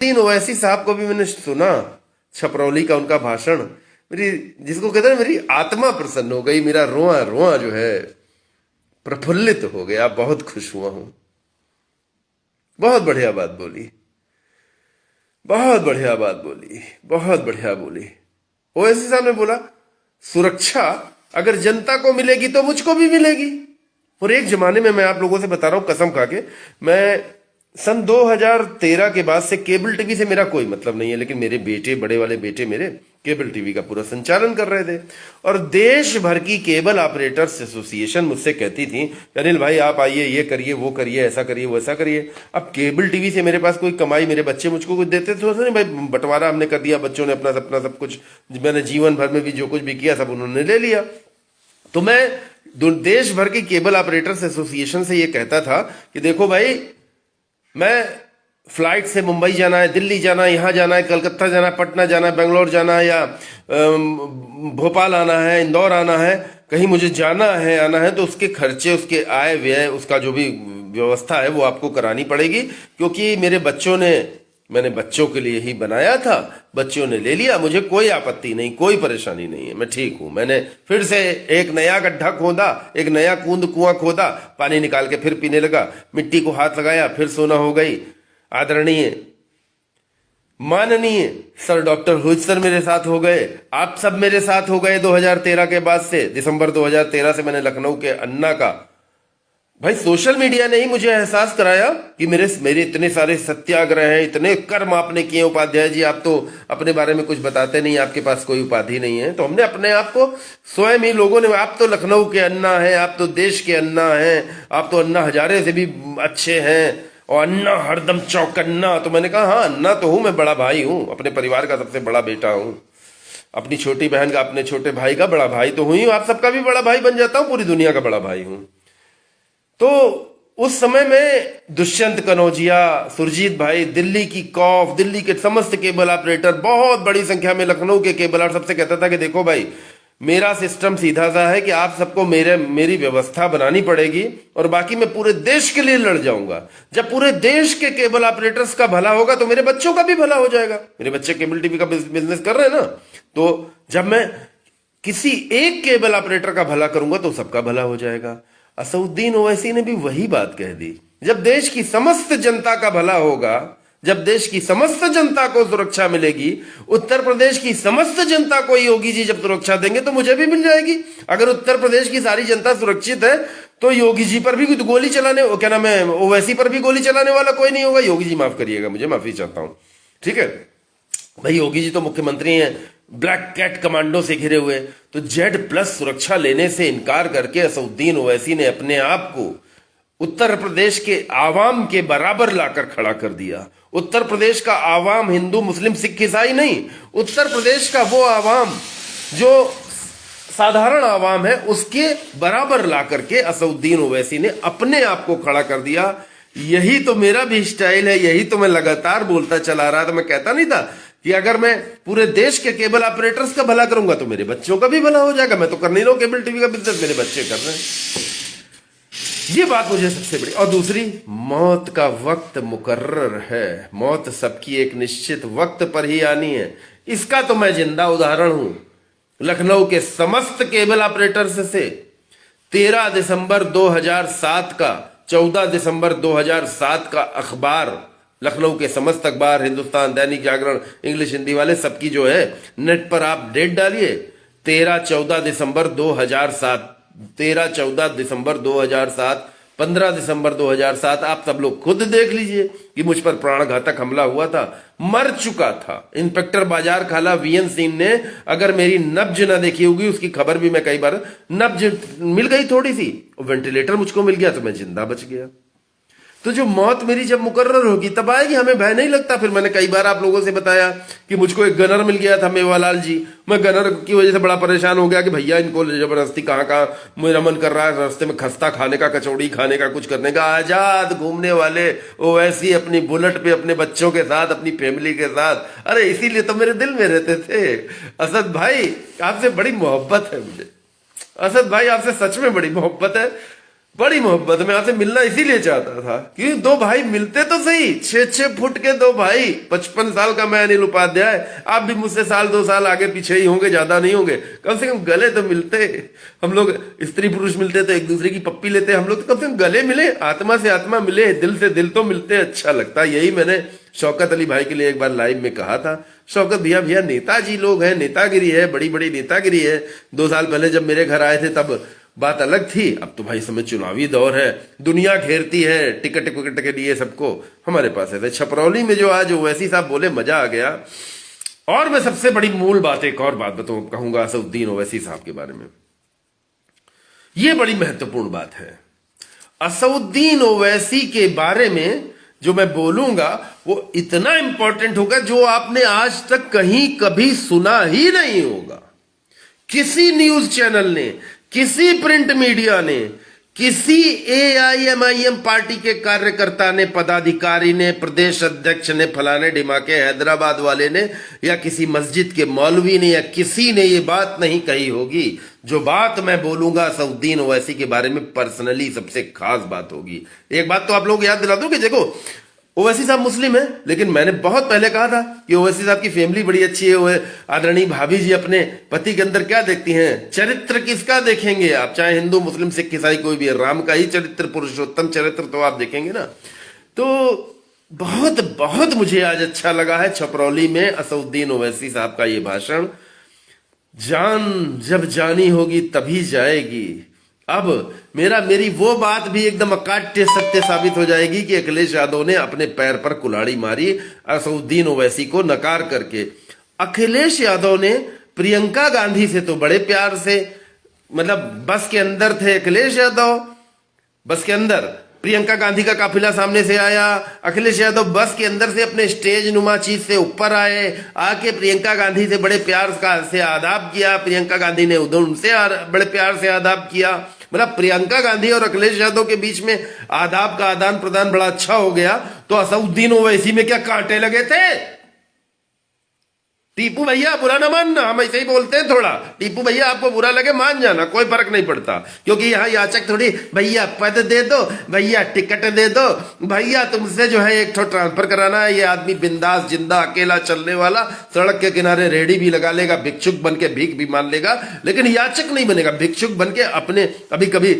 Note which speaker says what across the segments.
Speaker 1: तीन ओवैसी साहब को भी मैंने सुना, छपरौली का उनका भाषण, मेरी जिसको कहते हैं मेरी आत्मा प्रसन्न हो गई, मेरा रोआ रोआ जो है प्रफुल्लित हो गया, बहुत खुश हुआ हूं। बहुत बढ़िया बात बोली, बहुत बढ़िया बात बोली, बहुत बढ़िया बोली। ओवैसी साहब ने बोला सुरक्षा अगर जनता को मिलेगी तो मुझको भी मिलेगी। और एक जमाने में मैं आप लोगों से बता रहा हूं कसम खा के, मैं सन 2013 के बाद से केबल टीवी से मेरा कोई मतलब नहीं है, लेकिन मेरे बेटे, बड़े वाले बेटे मेरे केबल टीवी का पूरा संचालन कर रहे थे। और देश भर की केबल ऑपरेटर्स एसोसिएशन मुझसे कहती थी अनिल भाई आप आइए, ये करिए, वो करिए, ऐसा करिए, वैसा करिए। अब केबल टीवी से मेरे पास कोई कमाई, मेरे बच्चे मुझको कुछ देते थे नहीं भाई, बंटवारा हमने कर दिया, बच्चों ने अपना सब कुछ, मैंने जीवन भर में भी जो कुछ भी किया सब उन्होंने ले लिया। तो मैं देश भर की केबल ऑपरेटर्स एसोसिएशन से ये कहता था कि देखो भाई, मैं फ्लाइट से मुंबई जाना है, दिल्ली जाना है, यहां जाना है, कलकत्ता जाना है, पटना जाना है, बेंगलोर जाना है, या भोपाल आना है, इंदौर आना है, कहीं मुझे जाना है, आना है, तो उसके खर्चे, उसके आय व्यय, उसका जो भी व्यवस्था है वो आपको करानी पड़ेगी। क्योंकि मेरे बच्चों ने, मैंने बच्चों के लिए ही बनाया था, बच्चों ने ले लिया, मुझे कोई आपत्ति नहीं, कोई परेशानी नहीं है, मैं ठीक हूं। मैंने फिर से एक नया गड्ढा खोदा, एक नया कुआं खोदा, पानी निकाल के फिर पीने लगा, मिट्टी को हाथ लगाया, फिर सोना हो गई। आदरणीय माननीय सर डॉक्टर हुज सर मेरे साथ हो गए, आप सब मेरे साथ हो गए 2013 के बाद से। दिसंबर 2013 से मैंने लखनऊ के अन्ना का, भाई सोशल मीडिया ने ही मुझे एहसास कराया कि मेरे इतने सारे सत्याग्रह हैं, इतने कर्म आपने किए उपाध्याय जी, आप तो अपने बारे में कुछ बताते नहीं, आपके पास कोई उपाधि नहीं है। तो हमने अपने आप को स्वयं ही लोगों ने, आप तो लखनऊ के अन्ना हैं, आप तो देश के अन्ना हैं, आप तो अन्ना हजारे से भी अच्छे हैं, और अन्ना हरदम चौकन्ना। तो मैंने कहा हाँ अन्ना तो हूं, मैं बड़ा भाई हूं, अपने परिवार का सबसे बड़ा बेटा हूं, अपनी छोटी बहन का, अपने छोटे भाई का बड़ा भाई तो हुई हूं, आप सबका भी बड़ा भाई बन जाता हूं, पूरी दुनिया का बड़ा भाई हूं। तो उस समय में दुष्यंत कनौजिया, सुरजीत भाई, दिल्ली की कॉफ, दिल्ली के समस्त केबल ऑपरेटर, बहुत बड़ी संख्या में लखनऊ के केबल ऑपरेटर सबसे कहता था कि देखो भाई, मेरा सिस्टम सीधा सा है कि आप सबको मेरी व्यवस्था बनानी पड़ेगी, और बाकी मैं पूरे देश के लिए लड़ जाऊंगा। जब पूरे देश के केबल ऑपरेटर्स का भला होगा तो मेरे बच्चों का भी भला हो जाएगा। मेरे बच्चे केबल टीवी का बिजनेस कर रहे हैं ना, तो जब मैं किसी एक केबल ऑपरेटर का भला करूंगा तो सबका भला हो जाएगा। असउद्दीन ओवैसी ने भी वही बात कह दी। जब देश की समस्त जनता का भला होगा, जब देश की समस्त जनता को सुरक्षा मिलेगी, उत्तर प्रदेश की समस्त जनता को योगी जी जब सुरक्षा देंगे तो मुझे भी मिल जाएगी। अगर उत्तर प्रदेश की सारी जनता सुरक्षित है तो योगी जी पर भी गोली चलाने, क्या नाम है, ओवैसी पर भी गोली चलाने वाला कोई नहीं होगा। योगी जी माफ करिएगा, मुझे माफी चाहता हूं, ठीक है भाई। योगी जी तो मुख्यमंत्री हैं, ब्लैक कैट कमांडो से घिरे हुए, तो Z+ सुरक्षा लेने से इनकार करके असउद्दीन ओवैसी ने अपने आप को उत्तर प्रदेश के आवाम के बराबर लाकर खड़ा कर दिया। उत्तर प्रदेश का आवाम, हिंदू मुस्लिम सिख ईसाई नहीं, उत्तर प्रदेश का वो आवाम जो साधारण आवाम है, उसके बराबर ला करके असउद्दीन ओवैसी ने अपने आप को खड़ा कर दिया। यही तो मेरा भी स्टाइल है, यही तो मैं लगातार बोलता चला रहा था। मैं कहता नहीं था कि अगर मैं पूरे देश के केबल ऑपरेटर्स का भला करूंगा तो मेरे बच्चों का भी भला हो जाएगा। मैं तो कर नहीं रहा हूं केबल टीवी का बिजनेस, मेरे बच्चे कर रहे हैं। ये बात मुझे सबसे बड़ी। और दूसरी, मौत का वक्त मुकर्रर है, मौत सबकी एक निश्चित वक्त पर ही आनी है। इसका तो मैं जिंदा उदाहरण हूं। लखनऊ के समस्त केबल ऑपरेटर्स से 13 दिसंबर 2007 का, 14 दिसंबर 2007 का अखबार, लखनऊ के समस्त अखबार, हिंदुस्तान, दैनिक जागरण, इंग्लिश हिंदी वाले, सबकी जो है नेट पर आप डेट डालिए, 13-14 दिसंबर 2007, 13-14 दिसंबर 2007, 15 दिसंबर 2007, आप सब लोग खुद देख लीजिए कि मुझ पर प्राणघातक हमला हुआ था, मर चुका था। इंस्पेक्टर बाजार खाला VN सिंह ने अगर मेरी नब्ज ना देखी होगी, उसकी खबर भी मैं कई बार, नब्ज मिल गई थोड़ी सी, वेंटिलेटर मुझको मिल गया तो मैं जिंदा बच गया। तो जो मौत मेरी जब मुकर्रर होगी तब आएगी, हमें भय नहीं लगता। फिर मैंने कई बार आप लोगों से बताया कि मुझको एक गनर मिल गया था, मेवालाल जी। मैं गनर की वजह से बड़ा परेशान हो गया कि भैया इनको जबरदस्ती कहाँ कहाँ, मेरा मन कर रहा है रास्ते में खस्ता खाने का, कचौड़ी खाने का, कुछ करने का। आजाद घूमने वाले ओवैसी अपनी बुलेट पे, अपने बच्चों के साथ, अपनी फैमिली के साथ। अरे इसीलिए तो मेरे दिल में रहते थे। असद भाई आपसे बड़ी मोहब्बत है मुझे, असद भाई आपसे सच में बड़ी मोहब्बत है। बड़ी मोहब्बत में आपसे मिलना इसीलिए चाहता था कि दो भाई मिलते तो सही, 6-6 फुट के दो भाई। 55 साल का मैं अनिल उपाध्याय, आप भी मुझसे 1-2 साल आगे पीछे ही होंगे, ज्यादा नहीं होंगे। कम से कम गले तो मिलते। हम लोग स्त्री पुरुष मिलते तो एक दूसरे की पप्पी लेते, हम लोग तो कम से कम गले मिले, आत्मा से आत्मा मिले, दिल से दिल तो मिलते, अच्छा लगता। यही मैंने शौकत अली भाई के लिए एक बार लाइव में कहा था। शौकत भैया भैया नेताजी लोग हैं, नेतागिरी है, बड़ी बड़ी नेतागिरी है। 2 साल पहले जब मेरे घर आए थे तब बात अलग थी, अब तो भाई समय चुनावी दौर है, दुनिया घेरती है टिकट टिकट के लिए सबको। हमारे पास ऐसे छपरौली में जो आज ओवैसी साहब बोले, मजा आ गया। और मैं सबसे बड़ी मूल बात, एक और बात बताऊं, कहूंगा असदुद्दीन ओवैसी साहब के बारे में। यह बड़ी महत्वपूर्ण बात है। असदुद्दीन ओवैसी के बारे में जो मैं बोलूंगा वो इतना इंपॉर्टेंट होगा जो आपने आज तक कहीं कभी सुना ही नहीं होगा। किसी न्यूज चैनल ने, किसी प्रिंट मीडिया ने, किसी AIMIM पार्टी के कार्यकर्ता ने, पदाधिकारी ने, प्रदेश अध्यक्ष ने, फलाने ढिमाके हैदराबाद वाले ने, या किसी मस्जिद के मौलवी ने, या किसी ने ये बात नहीं कही होगी। जो बात मैं बोलूंगा असदुद्दीन ओवैसी के बारे में पर्सनली सबसे खास बात होगी। एक बात तो आप लोग याद दिला दो कि देखो, ओवैसी साहब मुस्लिम है, लेकिन मैंने बहुत पहले कहा था कि ओवैसी साहब की फैमिली बड़ी अच्छी है। वो आदरणीय भाभी जी अपने पति के अंदर क्या देखती हैं? चरित्र किसका देखेंगे आप? चाहे हिंदू, मुस्लिम, सिख, ईसाई कोई भी है, राम का ही चरित्र, पुरुषोत्तम चरित्र तो आप देखेंगे ना। तो बहुत बहुत मुझे आज अच्छा लगा है छपरौली में असदुद्दीन ओवैसी साहब का ये भाषण। जान जब जानी होगी तभी जाएगी। अब मेरी वो बात भी एकदम अकाट्य सत्य साबित हो जाएगी कि अखिलेश यादव ने अपने पैर पर कुल्हाड़ी मारी असदुद्दीन ओवैसी को नकार करके। अखिलेश यादव ने प्रियंका गांधी से तो बड़े प्यार से, मतलब बस के अंदर थे अखिलेश यादव, बस के अंदर प्रियंका गांधी का काफिला सामने से आया, अखिलेश यादव बस के अंदर से अपने स्टेज नुमा चीज से ऊपर आए, आके प्रियंका गांधी से बड़े प्यार से आदाब किया, प्रियंका गांधी ने उनसे बड़े प्यार से आदाब किया। मतलब प्रियंका गांधी और अखिलेश यादव के बीच में आदाब का आदान प्रदान बड़ा अच्छा हो गया। तो असदुद्दीन ओवैसी में क्या कांटे लगे थे? टीपू भैया बुरा ना मानना, हम ऐसे ही बोलते हैं थोड़ा। टीपू भैया आपको बुरा लगे मान जाना, कोई फर्क नहीं पड़ता, क्योंकि यहाँ याचक थोड़ी भैया पद दे दो, भैया टिकट दे दो, भैया तुमसे जो है एक ट्रांसफर कराना है। ये आदमी बिंदास जिंदा अकेला चलने वाला, सड़क के किनारे रेहड़ी भी लगा लेगा, भिक्षुक बन के भीख भी मान लेगा, लेकिन याचक नहीं बनेगा। भिक्षुक बन के अपने कभी कभी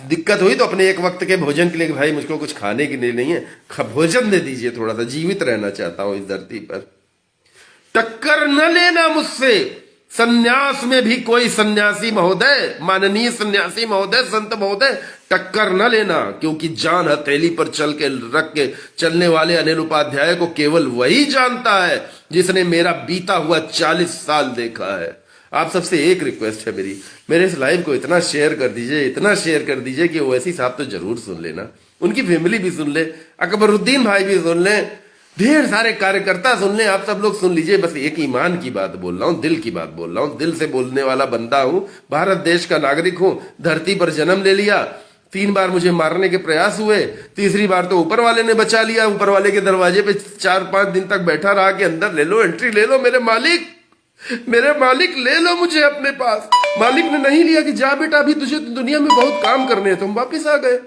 Speaker 1: दिक्कत हुई तो अपने एक वक्त के भोजन के लिए, भाई मुझको कुछ खाने के लिए नहीं है, भोजन दे दीजिए, थोड़ा सा जीवित रहना चाहता हूं इस धरती पर। टक्कर न लेना मुझसे, सन्यास में भी कोई सन्यासी महोदय, माननीय सन्यासी महोदय, संत महोदय, टक्कर न लेना, क्योंकि जान हथेली पर चल के रख के चलने वाले अनिल उपाध्याय को केवल वही जानता है जिसने मेरा बीता हुआ 40 साल देखा है। आप सबसे एक रिक्वेस्ट है मेरे इस लाइव को इतना शेयर कर दीजिए, इतना शेयर कर दीजिए कि ओवैसी साहब तो जरूर सुन लेना, उनकी फैमिली भी सुन ले, अकबरुद्दीन भाई भी सुन ले, ढेर सारे कार्यकर्ता सुन ले, आप सब लोग सुन लीजिए। बस एक ईमान की बात बोल रहा हूं, दिल की बात बोल रहा हूं, दिल से बोलने वाला बंदा हूं, भारत देश का नागरिक हूं, धरती पर जन्म ले लिया। 3 बार मुझे मारने के प्रयास हुए, तीसरी बार तो ऊपर वाले ने बचा लिया। ऊपर वाले के दरवाजे पे 4-5 दिन तक बैठा रहा कि अंदर ले लो, एंट्री ले लो, मेरे मालिक ले लो मुझे अपने पास। मालिक ने नहीं लिया कि जा बेटा अभी तुझे तो दुनिया में बहुत काम करने हैं, तो हम वापिस आ गए।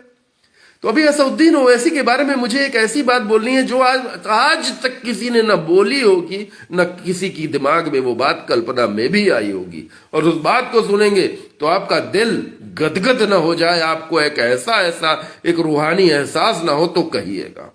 Speaker 1: तो अभी असदुद्दीन ओवैसी के बारे में मुझे एक ऐसी बात बोलनी है जो आज तक किसी ने न बोली होगी, न किसी की दिमाग में वो बात कल्पना में भी आई होगी। और उस बात को सुनेंगे तो आपका दिल गदगद न हो जाए, आपको एक ऐसा एक रूहानी एहसास ना हो तो कहिएगा।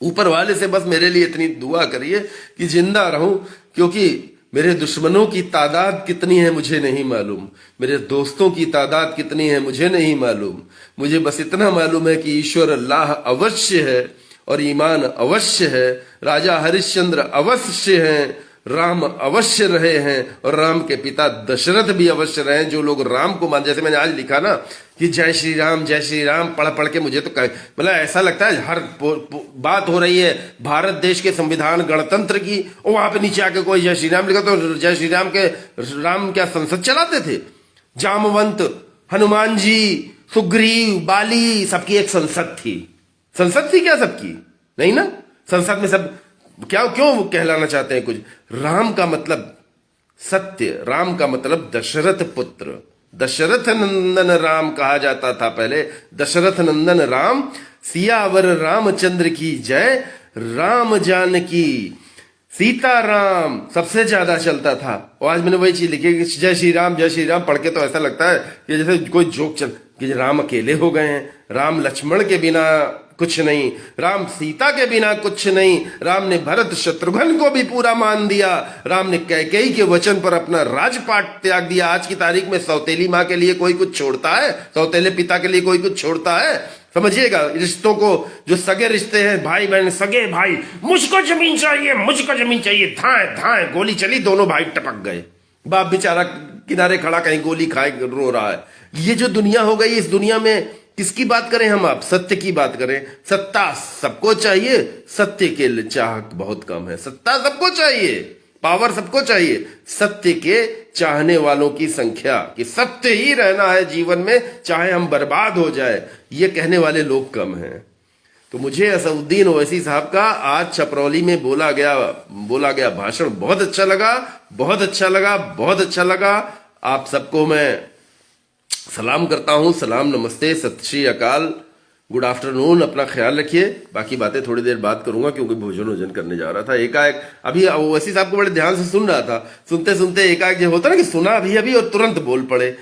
Speaker 1: ऊपर वाले से बस मेरे लिए इतनी दुआ करिए कि जिंदा रहूं, क्योंकि मेरे दुश्मनों की तादाद कितनी है मुझे नहीं मालूम, मेरे दोस्तों की तादाद कितनी है मुझे नहीं मालूम। मुझे बस इतना मालूम है कि ईश्वर अल्लाह अवश्य है और ईमान अवश्य है, राजा हरिश्चंद्र अवश्य हैं, राम अवश्य रहे हैं और राम के पिता दशरथ भी अवश्य रहे। जो लोग राम को मान, जैसे मैंने आज लिखा ना कि जय श्री राम पढ़ के मुझे तो मतलब ऐसा लगता है हर बात हो रही है भारत देश के संविधान गणतंत्र की, और वहां पे नीचे आके कोई जय श्री राम लिखा तो जय श्री राम के राम क्या संसद चलाते थे? जामवंत, हनुमान जी, सुग्रीव, बाली, सबकी एक संसद थी। संसद थी क्या सबकी? नहीं ना। संसद में सब क्या क्यों कहलाना चाहते हैं कुछ? राम का मतलब सत्य, राम का मतलब दशरथ पुत्र, दशरथ नंदन राम कहा जाता था पहले। दशरथ नंदन राम, सियावर रामचंद्र की जय, राम जानकी सीताराम सबसे ज्यादा चलता था। और आज मैंने वही चीज लिखी कि जय श्री राम पढ़ के तो ऐसा लगता है कि जैसे कोई जोक चल कि राम अकेले हो गए हैं, राम लक्ष्मण के बिना कुछ नहीं, राम सीता के बिना कुछ नहीं, राम ने भरत शत्रुघ्न को भी पूरा मान दिया, राम ने कैकेयी के वचन पर अपना राजपाट त्याग दिया। आज की तारीख में सौतेली माँ के लिए कोई कुछ छोड़ता है? सौतेले पिता के लिए कोई कुछ छोड़ता है? समझिएगा, रिश्तों को, जो सगे रिश्ते हैं, भाई बहन, सगे भाई, मुझको जमीन चाहिए, मुझको जमीन चाहिए, धाए धाए गोली चली, दोनों भाई टपक गए। बाप बेचारा किनारे खड़ा कहीं गोली खाए रो रहा है। ये जो दुनिया हो गई, इस दुनिया में किसकी बात करें हम? आप सत्य की बात करें। सत्ता सबको चाहिए, सत्य के लिए चाहक बहुत कम है। सत्ता सबको चाहिए, पावर सबको चाहिए, सत्य के चाहने वालों की संख्या, कि सत्य ही रहना है जीवन में चाहे हम बर्बाद हो जाए, ये कहने वाले लोग कम हैं। तो मुझे असदुद्दीन ओवैसी साहब का आज छपरौली में बोला गया भाषण बहुत अच्छा लगा, बहुत अच्छा लगा, बहुत अच्छा लगा। आप सबको मैं सलाम करता हूं। सलाम, नमस्ते, सत श्री अकाल, गुड आफ्टरनून। अपना ख्याल रखिए। बाकी बातें थोड़ी देर बाद करूंगा क्योंकि भोजन करने जा रहा था। एकाएक अभी ओवैसी साहब को बड़े ध्यान से सुन रहा था, सुनते सुनते एकाएक जो होता ना कि सुना अभी और तुरंत बोल पड़े।